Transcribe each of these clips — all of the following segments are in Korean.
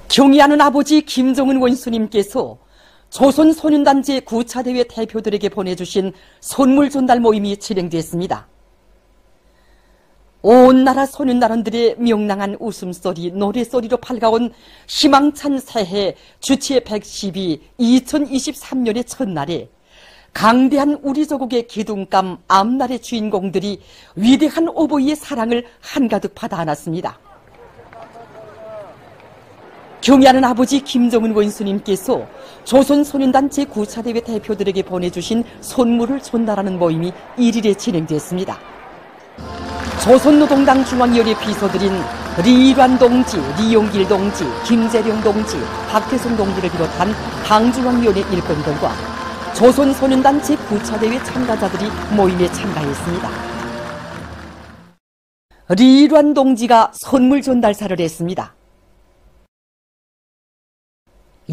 경의하는 아버지 김정은 원수님께서 조선소년단 제9차 대회 대표들에게 보내주신 선물 전달 모임이 진행됐습니다. 온 나라 소년단원들의 명랑한 웃음소리, 노래소리로 밝아온 희망찬 새해 주체 112 2023년의 첫날에 강대한 우리 조국의 기둥감 앞날의 주인공들이 위대한 오보이의 사랑을 한가득 받아 안았습니다. 경의하는 아버지 김정은 원수님께서 조선소년단 제9차 대회 대표들에게 보내주신 선물을 전달하는 모임이 1일에 진행됐습니다. 조선노동당 중앙위원회 비서들인 리일환 동지, 리용길 동지, 김재룡 동지, 박태성 동지를 비롯한 당중앙위원회 일꾼들과 조선소년단 제9차 대회 참가자들이 모임에 참가했습니다. 리일환 동지가 선물 전달사를 했습니다.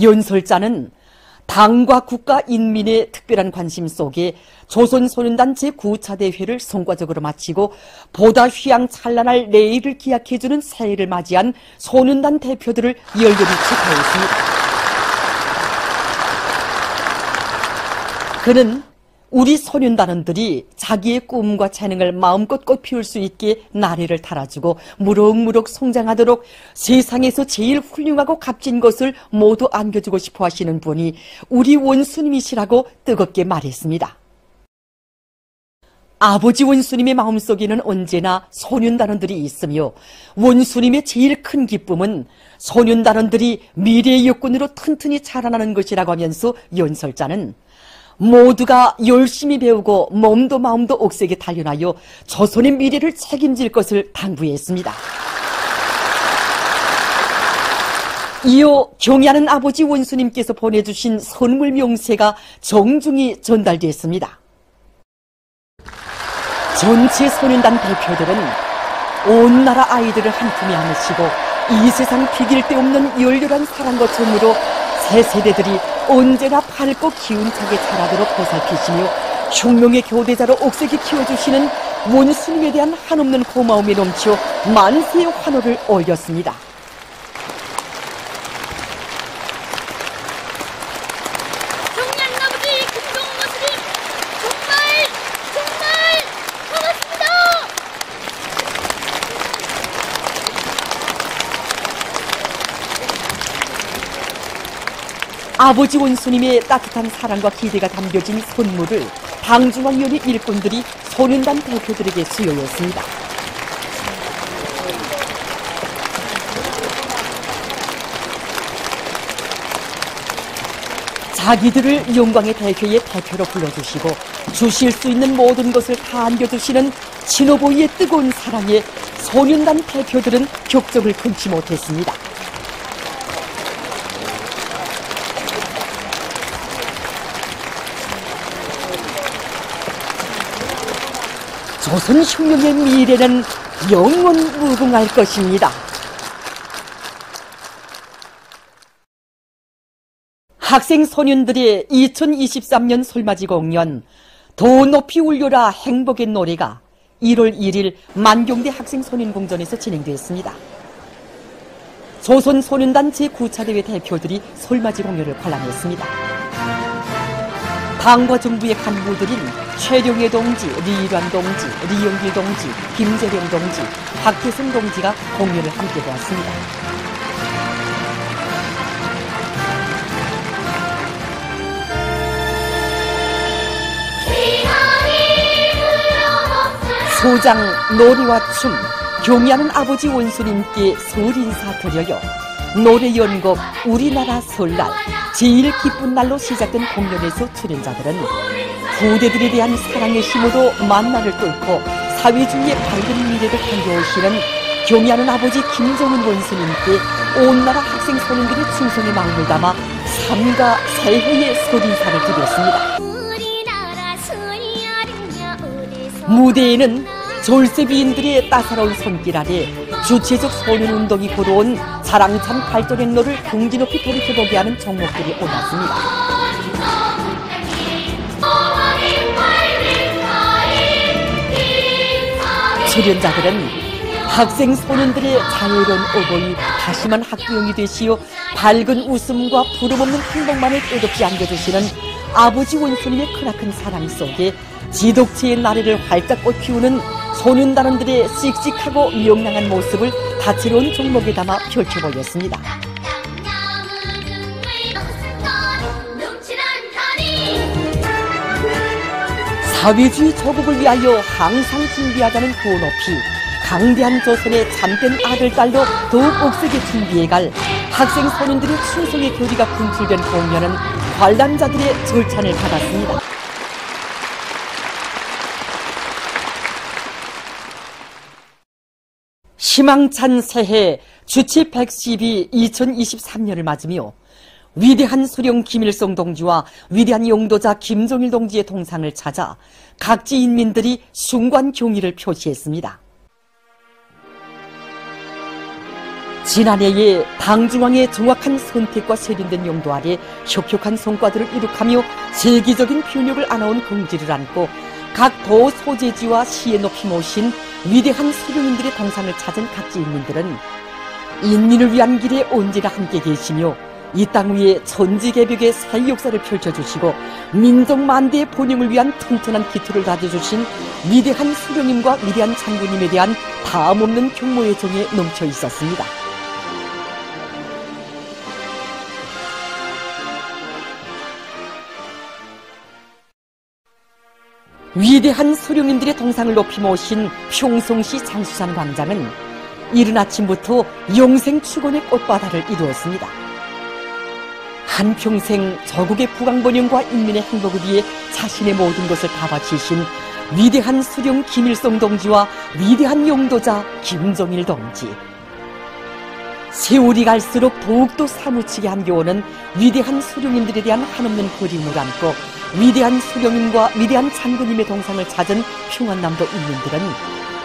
연설자는 당과 국가 인민의 특별한 관심 속에 조선소년단 제9차 대회를 성과적으로 마치고 보다 휘황찬란할 내일을 기약해주는 새해를 맞이한 소년단 대표들을 열렬히 축하했습니다. 그는 우리 소년단원들이 자기의 꿈과 재능을 마음껏 꽃피울 수 있게 나래를 달아주고 무럭무럭 성장하도록 세상에서 제일 훌륭하고 값진 것을 모두 안겨주고 싶어 하시는 분이 우리 원수님이시라고 뜨겁게 말했습니다. 아버지 원수님의 마음속에는 언제나 소년단원들이 있으며 원수님의 제일 큰 기쁨은 소년단원들이 미래의 여군으로 튼튼히 자라나는 것이라고 하면서 연설자는 모두가 열심히 배우고 몸도 마음도 억세게 단련하여 조선의 미래를 책임질 것을 당부했습니다. 이어 경의하는 아버지 원수님께서 보내주신 선물 명세가 정중히 전달됐습니다. 전체 소년단 대표들은 온 나라 아이들을 한 품에 안으시고 이 세상 비길 데 없는 열렬한 사랑과 정으로 새 세대들이 언제나 밝고 기운차게 자라도록 보살피시며 혁명의 교대자로 억세게 키워주시는 원수님에 대한 한없는 고마움에 넘쳐 만세의 환호를 올렸습니다. 경의하는 아버지 김정은 원수님 정말 반갑습니다. 아버지 원수님의 따뜻한 사랑과 기대가 담겨진 선물을 당중앙위원회 일꾼들이 소년단 대표들에게 수여했습니다. 자기들을 영광의 대회의 대표로 불러주시고 주실 수 있는 모든 것을 다 안겨주시는 친오보이의 뜨거운 사랑에 소년단 대표들은 격정을 금치 못했습니다. 조선혁명의 미래는 영원 무궁할 것입니다. 학생 소년들의 2023년 설맞이 공연 더 높이 울려라 행복의 노래가 1월 1일 만경대 학생소년공전에서 진행되었습니다. 조선소년단 제9차 대회 대표들이 설맞이 공연을 관람했습니다. 당과 정부의 간부들인 최룡해 동지, 리일환 동지, 리용길 동지, 김재룡 동지, 박태성 동지가 공연을 함께 보았습니다. 소장, 노래와 춤, 경의하는 아버지 원수님께 설 인사 드려요. 노래 연곡 우리나라 설날 제일 기쁜 날로 시작된 공연에서 출연자들은 후대들에 대한 사랑의 힘으로 만나를 뚫고 사회주의의 밝은 미래를 향해오시는 경의하는 아버지 김정은 원수님께 온 나라 학생 소년들의 충성의 마음을 담아 삼가 새해의 설 인사를 드렸습니다. 무대에는 졸세비인들의 따사로운 손길 아래 주체적 소년운동이 걸어온 자랑찬 발전 행로를 경지 높이 돌이켜보게 하는 종목들이 올랐습니다. 출연자들은 학생 소년들의 자유로운 어버이 다시만 학부형이 되시어 밝은 웃음과 부름없는 행복만을 끝없이 안겨주시는 아버지 원수님의 크나큰 사랑 속에 지독체의 나래를 활짝 꽃피우는 소년단원들의 씩씩하고 명랑한 모습을 다채로운 종목에 담아 펼쳐보였습니다. 사회주의 조국을 위하여 항상 준비하자는 구호 높이 강대한 조선의 참된 아들, 딸로 더욱 옥색에 준비해갈 학생 소년들의 충성의 교리가 분출된 공연은 관람자들의 절찬을 받았습니다. 희망찬 새해 주치 112 2023년을 맞으며 위대한 수령 김일성 동지와 위대한 용도자 김정일 동지의 동상을 찾아 각지 인민들이 숭고한 경의를 표시했습니다. 지난해에 당중앙의 정확한 선택과 세련된 용도 아래 혁혁한 성과들을 이룩하며 세계적인 표력을 안아온 긍지를 안고 각 도 소재지와 시에 높이 모신 위대한 수령님들의 동상을 찾은 각지 인민들은 인민을 위한 길에 언제나 함께 계시며 이 땅 위에 천지개벽의 새 역사를 펼쳐주시고 민족 만대의 번영을 위한 튼튼한 기초를 다져주신 위대한 수령님과 위대한 장군님에 대한 다음없는 경모의 정에 넘쳐 있었습니다. 위대한 수령님들의 동상을 높이 모신 평성시 장수산 광장은 이른 아침부터 영생 축원의 꽃바다를 이루었습니다. 한평생 조국의 부강번영과 인민의 행복을 위해 자신의 모든 것을 다 바치신 위대한 수령 김일성 동지와 위대한 용도자 김정일 동지. 세월이 갈수록 더욱더 사무치게 함겨오는 위대한 수령님들에 대한 한없는 그리움을 안고 위대한 수령님과 위대한 장군님의 동상을 찾은 평안남도 인민들은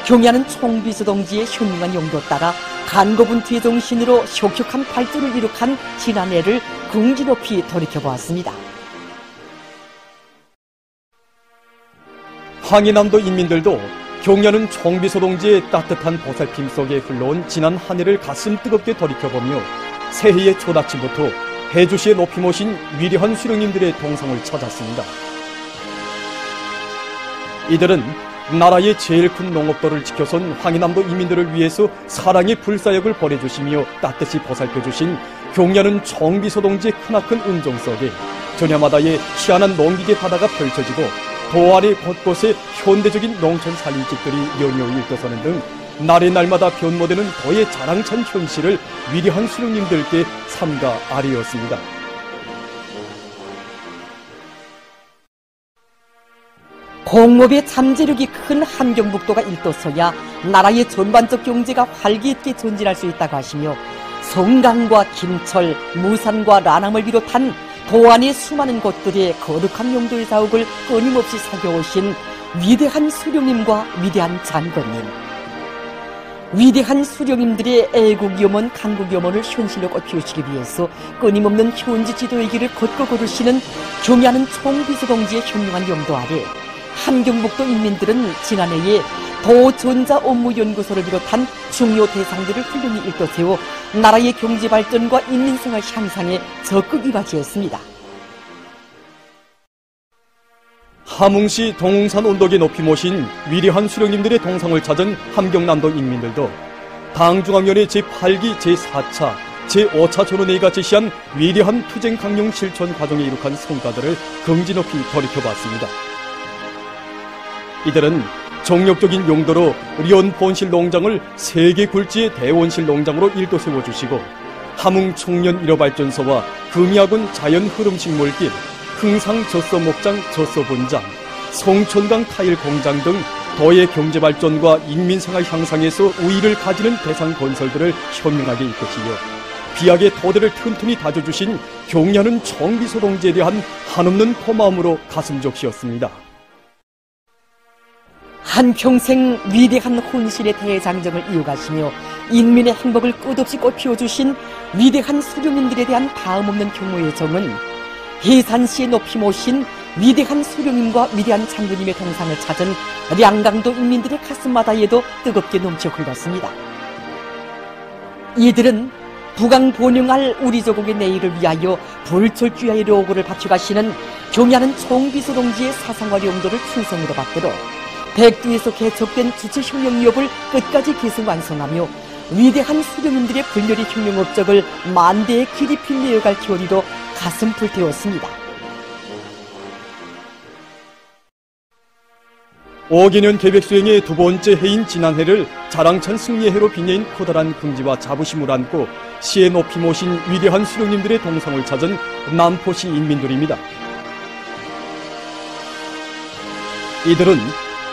경의하는 총비서 동지의 현명한 용도 따라 간고분투의 정신으로 혁혁한 발전을 이룩한 지난해를 긍지 높이 돌이켜보았습니다. 황해남도 인민들도 경의하는 총비서 동지의 따뜻한 보살핌 속에 흘러온 지난 한 해를 가슴 뜨겁게 돌이켜보며 새해의 첫 아침부터 해주시에 높이 모신 위대한 수령님들의 동상을 찾았습니다. 이들은 나라의 제일 큰 농업도를 지켜선 황해남도 인민들을 위해서 사랑의 불사역을 벌여주시며 따뜻이 보살펴주신 경의하는 총비서 동지의 크나큰 은정 속에 전야마다의 희한한 농기계 바다가 펼쳐지고 도 아래 곳곳에 현대적인 농촌 살림집들이 연이어 일떠서는 등 날의 날마다 변모되는 도의 자랑찬 현실을 위대한 수령님들께 삼가 아뢰었습니다. 공업의 잠재력이 큰 함경북도가 일떠서야 나라의 전반적 경제가 활기있게 전진할 수 있다고 하시며 성강과 김철, 무산과 라남을 비롯한 도안의 수많은 곳들의 거룩한 용도의 자욱을 끊임없이 살펴오신 위대한 수령님과 위대한 장군님. 위대한 수령님들의 애국염원, 강국염원을 현실로 꽃피우시기 위해서 끊임없는 현지 지도의 길을 걷고 걸으시는 경의하는 총비서 동지의 현명한 용도 아래 함경북도 인민들은 지난해에 도전자업무연구소를 비롯한 중요 대상들을 훌륭히 일떠세워 나라의 경제발전과 인민생활 향상에 적극 이바지했습니다. 함흥시 동웅산 언덕에 높이 모신 위대한 수령님들의 동상을 찾은 함경남도 인민들도 당중앙위원회 제8기 제4차, 제5차 전원회의가 제시한 위대한 투쟁 강령 실천 과정에 이룩한 성과들을 긍지 높이 돌이켜봤습니다. 이들은 정력적인 용도로 리언본실 농장을 세계 굴지의 대원실 농장으로 일도 세워주시고 함흥 청년 1호 발전소와 금이학원 자연흐름식물길, 흥상 젖소목장 젖소분장, 송촌강 타일 공장 등 도의 경제발전과 인민생활 향상에서 우위를 가지는 대상 건설들을 현명하게 이끄시며 비약의 토대를 튼튼히 다져주신 경의하는 총비서 동지에 대한 한없는 고마움으로 가슴 적시었습니다. 한평생 위대한 혼신의 대장정을 이어가시며 인민의 행복을 끝없이 꽃피워주신 위대한 수령님들에 대한 다음없는 경호의 정은 해산시에 높이 모신 위대한 수령님과 위대한 장군님의 동상을 찾은 량강도 인민들의 가슴마다에도 뜨겁게 넘쳐 흘렀습니다. 이들은 부강 번영할 우리 조국의 내일을 위하여 불철주야의 로고를 바쳐가시는 경야는 총비서동지의 사상과 용도를 충성으로 받들어 백두에서 개척된 주체혁명유업을 끝까지 계승완성하며 위대한 수령님들의 불멸의 혁명 업적을 만대에 길이필 내어갈 결의로 가슴 불태웠습니다. 5개년 계획 수행의 두 번째 해인 지난해를 자랑찬 승리의 해로 빛내인 커다란 긍지와 자부심을 안고 시에 높이 모신 위대한 수령님들의 동상을 찾은 남포시 인민들입니다. 이들은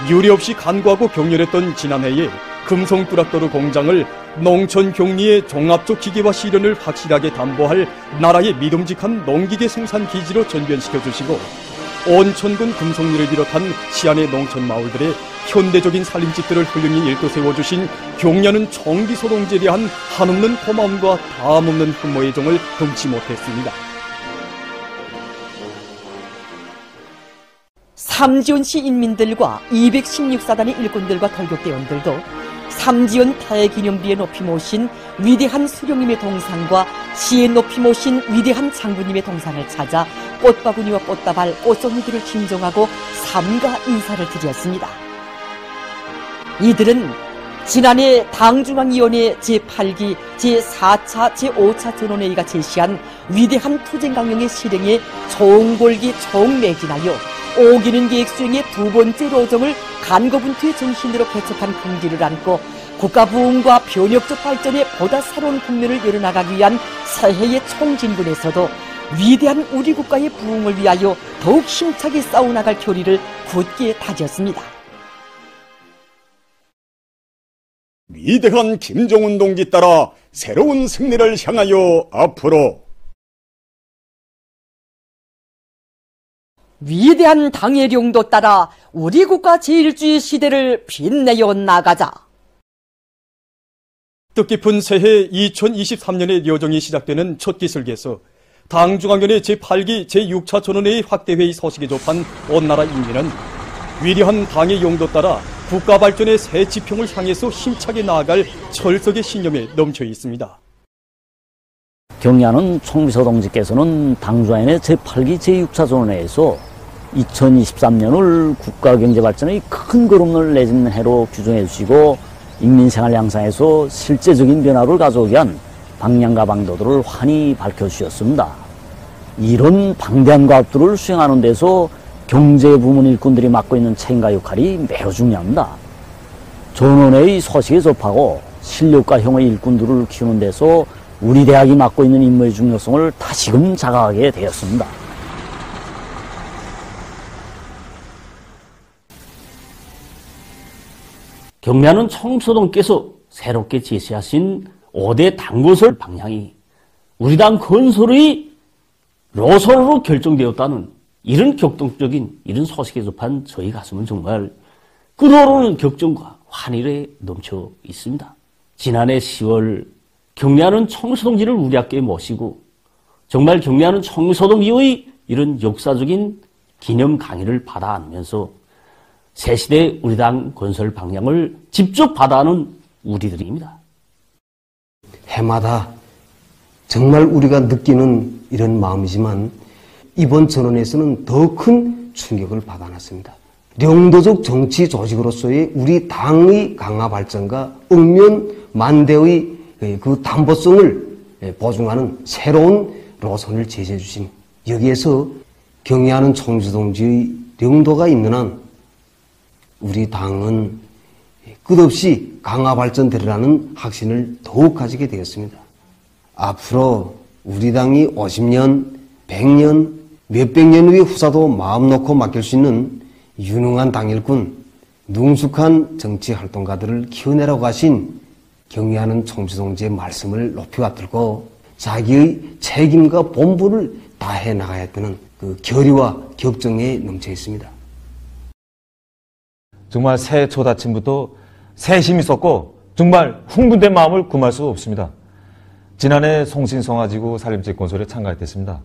유례 없이 간과하고 격렬했던 지난해에 금성뚜락도로 공장을 농촌 격리의 종합적 기계화 실현을 확실하게 담보할 나라의 믿음직한 농기계 생산 기지로 전변시켜 주시고 온천군 금성리를 비롯한 시안의 농촌 마을들의 현대적인 살림집들을 훌륭히 일도세워주신 경야는 총비서동지에 대한 한없는 고마움과 다함없는 흠모의 정을 금치 못했습니다. 삼지원시 인민들과 216사단의 일꾼들과 돌격대원들도 삼지연 대기념비에 높이 모신 위대한 수령님의 동상과 시에 높이 모신 위대한 장군님의 동상을 찾아 꽃바구니와 꽃다발, 꽃송이들을 진정하고 삼가 인사를 드렸습니다. 이들은 지난해 당중앙위원회 제8기, 제4차, 제5차 전원회의가 제시한 위대한 투쟁강령의 실행에 총골기 총매진하여 5기년 계획 수행의 두 번째 로정을 간거분투의 정신으로 개척한 긍지를 안고 국가 부흥과 변혁적 발전에 보다 새로운 국면을 열어나가기 위한 새해의 총진군에서도 위대한 우리 국가의 부흥을 위하여 더욱 힘차게 싸워나갈 결의를 굳게 다졌습니다. 위대한 김정은 동지 따라 새로운 승리를 향하여 앞으로 위대한 당의 령도 따라 우리 국가 제일주의 시대를 빛내어 나가자. 뜻깊은 새해 2023년의 여정이 시작되는 첫 기슬기에서 당중앙위원회 제8기 제6차 전원회의 확대회의 소식에 접한 온 나라 인민은 위대한 당의 용도 따라 국가 발전의 새 지평을 향해서 힘차게 나아갈 철석의 신념에 넘쳐 있습니다. 경야는 총비서동지께서는 당중앙위원회 제8기 제6차 전원회의에서 2023년을 국가경제발전의 큰 걸음을 내딛는 해로 규정해 주시고 인민생활 향상에서 실제적인 변화를 가져오기 위한 방향과 방도들을 환히 밝혀주셨습니다. 이런 방대한 과업들을 수행하는 데서 경제부문 일꾼들이 맡고 있는 책임과 역할이 매우 중요합니다. 전원회의 소식에 접하고 실력과 형의 일꾼들을 키우는 데서 우리 대학이 맡고 있는 임무의 중요성을 다시금 자각하게 되었습니다. 경야는 총비서동께서 새롭게 제시하신 5대 당건설 방향이 우리 당 건설의 로선으로 결정되었다는 이런 격동적인 이런 소식에 접한 저희 가슴은 정말 끓어오르는 격정과 환희에 넘쳐 있습니다. 지난해 10월 경야는 총비서동지를 우리 학교에 모시고 정말 경야는 총비서동지의 이런 역사적인 기념 강의를 받아 안으면서 새시대 우리 당 건설 방향을 직접 받아하는 우리들입니다. 해마다 정말 우리가 느끼는 이런 마음이지만 이번 전원에서는 더 큰 충격을 받아놨습니다. 령도적 정치 조직으로서의 우리 당의 강화 발전과 억면 만대의 그 담보성을 보증하는 새로운 노선을 제시해 주신 여기에서 경의하는 총비서동지의 령도가 있는 한 우리 당은 끝없이 강화 발전되리라는 확신을 더욱 가지게 되었습니다. 앞으로 우리 당이 50년, 100년, 몇백 년 후의 후사도 마음 놓고 맡길 수 있는 유능한 당일꾼, 능숙한 정치활동가들을 키워내라고 하신 경의하는 총비서동지의 말씀을 높이 받들고 자기의 책임과 본분을 다해 나가야 했다는 그 결의와 격정에 넘쳐 있습니다. 정말 새해 첫 아침부터 새 힘이 쏟고 정말 흥분된 마음을 금할 수 없습니다. 지난해 송신성화지구 살림집 건설에 참가했습니다.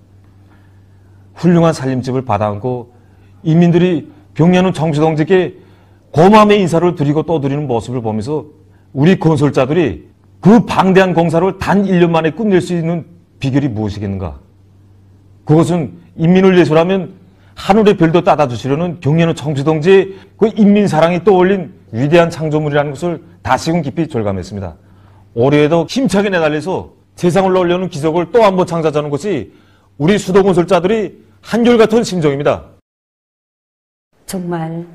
훌륭한 살림집을 받아안고 인민들이 병리하는 청주동지께 고마움의 인사를 드리고 떠드리는 모습을 보면서 우리 건설자들이 그 방대한 공사를 단 1년 만에 끝낼 수 있는 비결이 무엇이겠는가? 그것은 인민을 위해서라면 하늘의 별도 따다 주시려는 경리하는 청주동지의 그 인민사랑이 떠올린 위대한 창조물이라는 것을 다시금 깊이 절감했습니다. 올해에도 힘차게 내달려서 세상을 놀려는 기적을 또 한 번 창조하자는 것이 우리 수도건설자들이 한결같은 심정입니다. 정말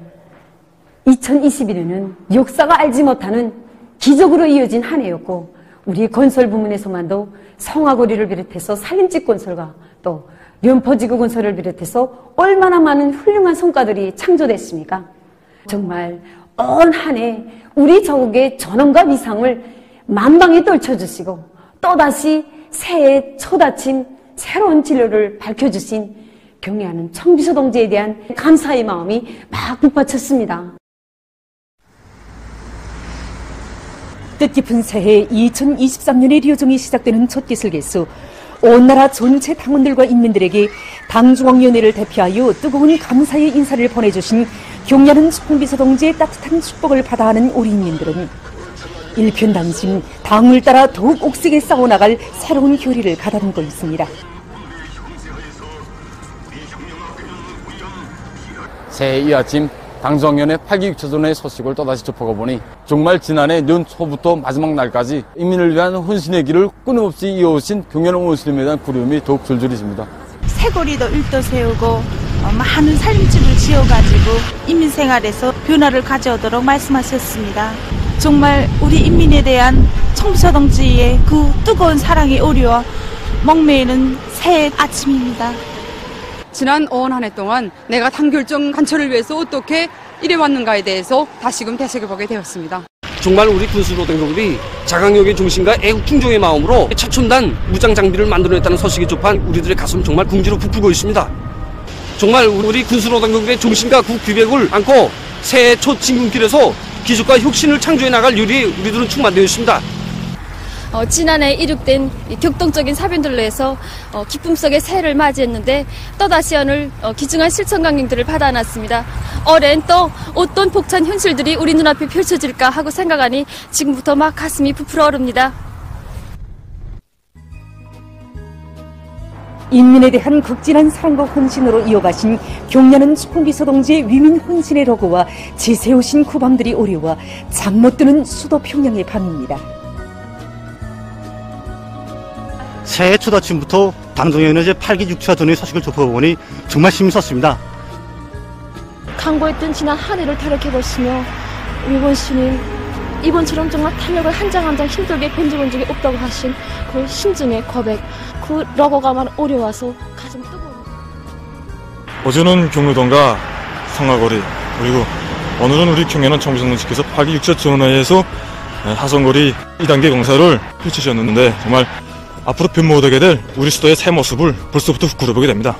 2021년은 역사가 알지 못하는 기적으로 이어진 한 해였고, 우리 건설 부문에서만도 성화거리를 비롯해서 산림집 건설과 또 련포지구 건설을 비롯해서 얼마나 많은 훌륭한 성과들이 창조됐습니까? 정말 온 한 해 우리 저국의 전원과 위상을 만방에 떨쳐주시고 또다시 새해 첫 아침 새로운 진로를 밝혀주신 경애하는 청비서 동지에 대한 감사의 마음이 막 북받쳤습니다. 뜻깊은 새해 2023년의 려정이 시작되는 첫 기슬개수, 온 나라 전체 당원들과 인민들에게 당중앙위원회를 대표하여 뜨거운 감사의 인사를 보내주신 경리하는 총비서 동지의 따뜻한 축복을 받아하는 우리 인민들은 일편단심 당을 따라 더욱 옥색에 싸워나갈 새로운 교리를 가다듬고 있습니다. 새해 이 아침 당중앙위원회 8기 6차전의 소식을 또다시 접하고 보니 정말 지난해 연초부터 마지막 날까지 인민을 위한 헌신의 길을 끊임없이 이어오신 경연원 원수님에 대한 그리움이 더욱 절절해집니다. 새거리도 일도 세우고 많은 살림집을 지어가지고 인민 생활에서 변화를 가져오도록 말씀하셨습니다. 정말 우리 인민에 대한 청비서 동지의 그 뜨거운 사랑의 오리와 목매이는 새해 아침입니다. 지난 온 한 해 동안 내가 당결정 관철을 위해서 어떻게 일해왔는가에 대해서 다시금 되새겨보게 되었습니다. 정말 우리 군수노동자들이 자강력의 중심과 애국 충정의 마음으로 최첨단 무장 장비를 만들어냈다는 소식이 접한 우리들의 가슴 정말 궁지로 부풀고 있습니다. 정말 우리 군수노동자들의 중심과 그 기백을 안고 새해 첫 진군길에서 기술과 혁신을 창조해 나갈 요리에 우리들은 충만되어 있습니다. 지난해 이룩된 격동적인 사변들로 해서 기쁨 속에 새해를 맞이했는데 또다시 오늘 귀중한 실천 강령들을 받아놨습니다. 올해는 또 어떤 벅찬 현실들이 우리 눈앞에 펼쳐질까 하고 생각하니 지금부터 막 가슴이 부풀어 오릅니다. 인민에 대한 극진한 사랑과 헌신으로 이어가신 경리하는 총비서 동지의 위민 헌신의 로고와 지새우신 구밤들이 오려와 잠 못 드는 수도 평양의 밤입니다. 새해 첫 아침부터 당정위원회 8기 6차 전의 소식을 접해보니 정말 힘이 섰습니다. 강구했던 지난 한 해를 타력해보시며 우리 원수님, 이번처럼 정말 탄력을 한 장 한 장 힘들게 벤져본 적이 없다고 하신 그 심증의 고백, 그 로고가만 오려와서 가슴 뜨거운. 어제는 경로동과 성화거리, 그리고 오늘은 우리 경연한 청비서 동지께서 8기 6차 전화에서 하성거리 2단계 공사를 펼치셨는데 정말 앞으로 변 못하게 될 우리 수도의 새 모습을 벌써부터 부끄러보게 됩니다.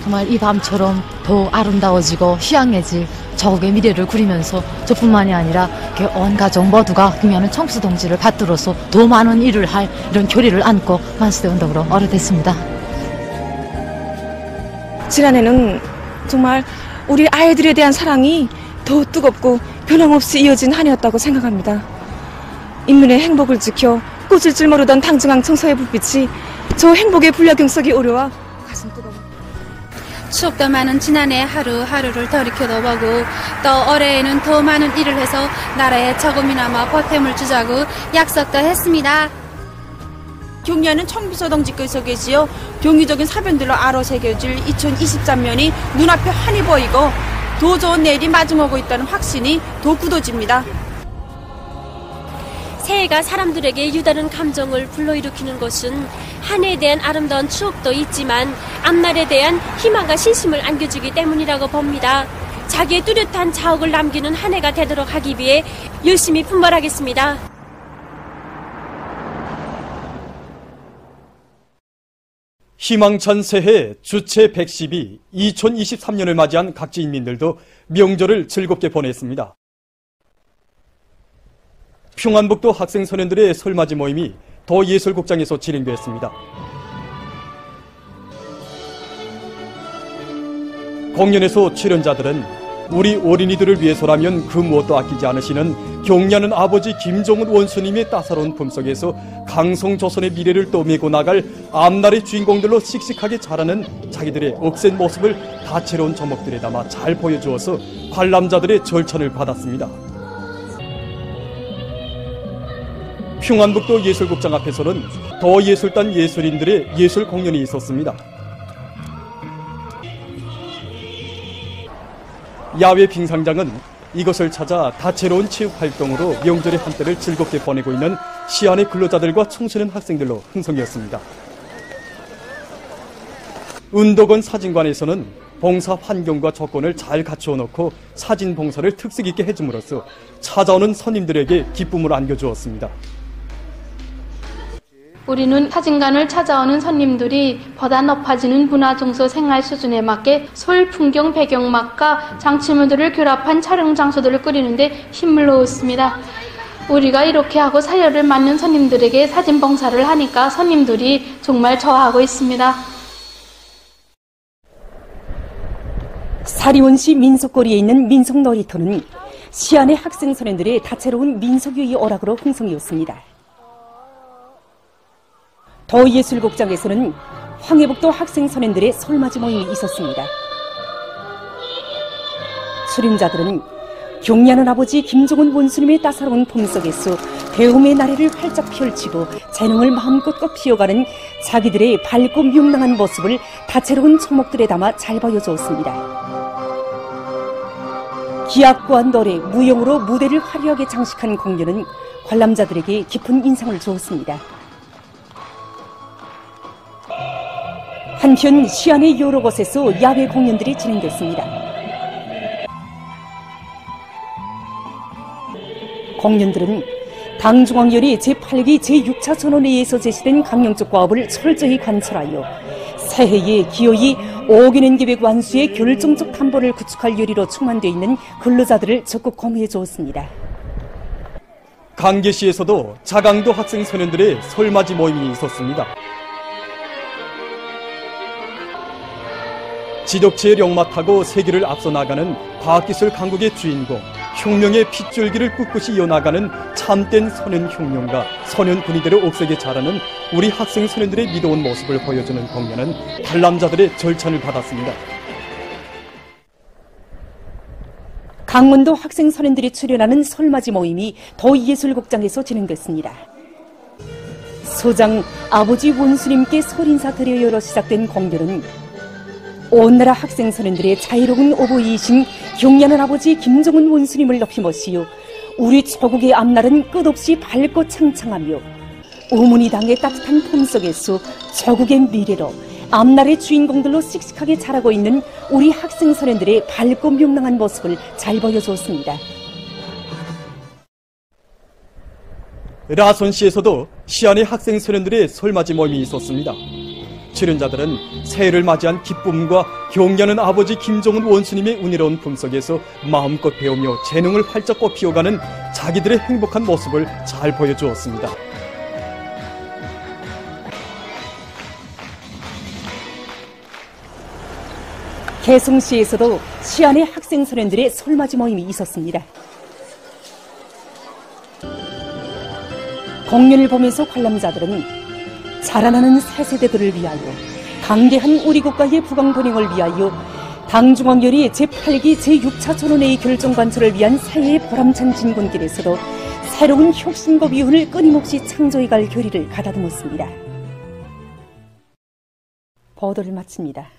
정말 이 밤처럼 더 아름다워지고 희양해질 저국의 미래를 그리면서 저뿐만이 아니라 온 가족 모두가 경리하는 청비서 동지를 받들어서 더 많은 일을 할 이런 교리를 안고 만수대 운동으로 오래됐습니다. 지난해는 정말 우리 아이들에 대한 사랑이 더 뜨겁고 변함없이 이어진 한 해였다고 생각합니다. 인민의 행복을 지켜 꽂을 줄 모르던 당중앙 청소의 불빛이 저 행복의 불야경석이 오려와 가슴 뜨거워. 추억도 많은 지난해 하루하루를 돌이켜보고 또 올해에는 더 많은 일을 해서 나라에 조금이나마 보탬을 주자고 약속도 했습니다. 경리하는 청비서 동지께서 계시어 병의적인 사변들로 아로새겨질 2023년이 눈앞에 환히 보이고 더 좋은 내일이 마중오고 있다는 확신이 더 굳어집니다. 새해가 사람들에게 유다른 감정을 불러일으키는 것은 한 해에 대한 아름다운 추억도 있지만 앞날에 대한 희망과 신심을 안겨주기 때문이라고 봅니다. 자기의 뚜렷한 자억을 남기는 한 해가 되도록 하기 위해 열심히 분발하겠습니다. 희망찬 새해 주체 112 2023년을 맞이한 각지 인민들도 명절을 즐겁게 보냈습니다. 평안북도 학생 소년들의 설맞이 모임이 도예술국장에서 진행되었습니다. 공연에서 출연자들은 우리 어린이들을 위해서라면 그 무엇도 아끼지 않으시는 경리하는 아버지 김종은 원수님의 따사로운 품속에서 강성조선의 미래를 떠밀고 나갈 앞날의 주인공들로 씩씩하게 자라는 자기들의 억센 모습을 다채로운 저목들에 담아 잘 보여주어서 관람자들의 절찬을 받았습니다. 평안북도 예술극장 앞에서는 더 예술단 예술인들의 예술 공연이 있었습니다. 야외 빙상장은 이것을 찾아 다채로운 체육활동으로 명절의 한때를 즐겁게 보내고 있는 시안의 근로자들과 청소년 학생들로 흥성이었습니다. 운덕원 사진관에서는 봉사 환경과 조건을 잘 갖추어 놓고 사진 봉사를 특색 있게 해줌으로써 찾아오는 손님들에게 기쁨을 안겨주었습니다. 우리는 사진관을 찾아오는 손님들이 보다 높아지는 문화정서 생활 수준에 맞게 서울 풍경 배경막과 장치물들을 결합한 촬영 장소들을 꾸리는데 힘을 넣었습니다. 우리가 이렇게 하고 사열을 맞는 손님들에게 사진 봉사를 하니까 손님들이 정말 좋아하고 있습니다. 사리원시 민속거리에 있는 민속놀이터는 시안의 학생 소년들의 다채로운 민속유희 오락으로 흥성이었습니다. 더 예술극장에서는 황해북도 학생 소년들의 설맞이 모임이 있었습니다. 출연자들은 경리하는 아버지 김종은 원수님의 따사로운 품속에서 배움의 나래를 활짝 펼치고 재능을 마음껏 피워가는 자기들의 밝고 명랑한 모습을 다채로운 초목들에 담아 잘 보여주었습니다. 기악과 노래, 무용으로 무대를 화려하게 장식한 공연은 관람자들에게 깊은 인상을 주었습니다. 한편 시안의 여러 곳에서 야외 공연들이 진행됐습니다. 공연들은 당중앙열이 제8기 제6차 전원회의에서 제시된 강령적 과업을 철저히 관철하여 새해에 기어이 5개년 계획 완수의 결정적 담보를 구축할 열의로 충만되어 있는 근로자들을 적극 공유해 주었습니다. 강계시에서도 자강도 학생 소년들의 설맞이 모임이 있었습니다. 지덕체의 령마타고 세계를 앞서 나가는 과학기술 강국의 주인공, 혁명의 핏줄기를 꿋꿋이 이어나가는 참된 소년 혁명가, 소년 군의대로 옥색에 자라는 우리 학생 소년들의 믿어온 모습을 보여주는 공연은 관람자들의 절찬을 받았습니다. 강원도 학생 소년들이 출연하는 설맞이 모임이 더 예술극장에서 진행됐습니다. 소장 아버지 원수님께 설인사 드려요로 시작된 공연은 온 나라 학생 소년들의 자유로운 오보이이신 경리하는 아버지 김종은 원수님을 높이 모시어 우리 조국의 앞날은 끝없이 밝고 창창하며 우문이 당의 따뜻한 품속에서 조국의 미래로 앞날의 주인공들로 씩씩하게 자라고 있는 우리 학생 소년들의 밝고 명랑한 모습을 잘 보여주었습니다. 라선시에서도 시안의 학생 소년들의 설맞이 모임이 있었습니다. 출연자들은 새해를 맞이한 기쁨과 경리하는 아버지 김종은 원수님의 은혜로운 품속에서 마음껏 배우며 재능을 활짝 꽃피워가는 자기들의 행복한 모습을 잘 보여주었습니다. 개성시에서도 시안의 학생 소년들의 설맞이 모임이 있었습니다. 공연을 보면서 관람자들은 자라나는 새 세대들을 위하여, 강대한 우리 국가의 부강번영을 위하여 당중앙열이 제8기 제6차 전원회의 결정관철을 위한 새해의 보람찬 진군길에서도 새로운 혁신과 위훈을 끊임없이 창조해갈 결의를 가다듬었습니다. 보도를 마칩니다.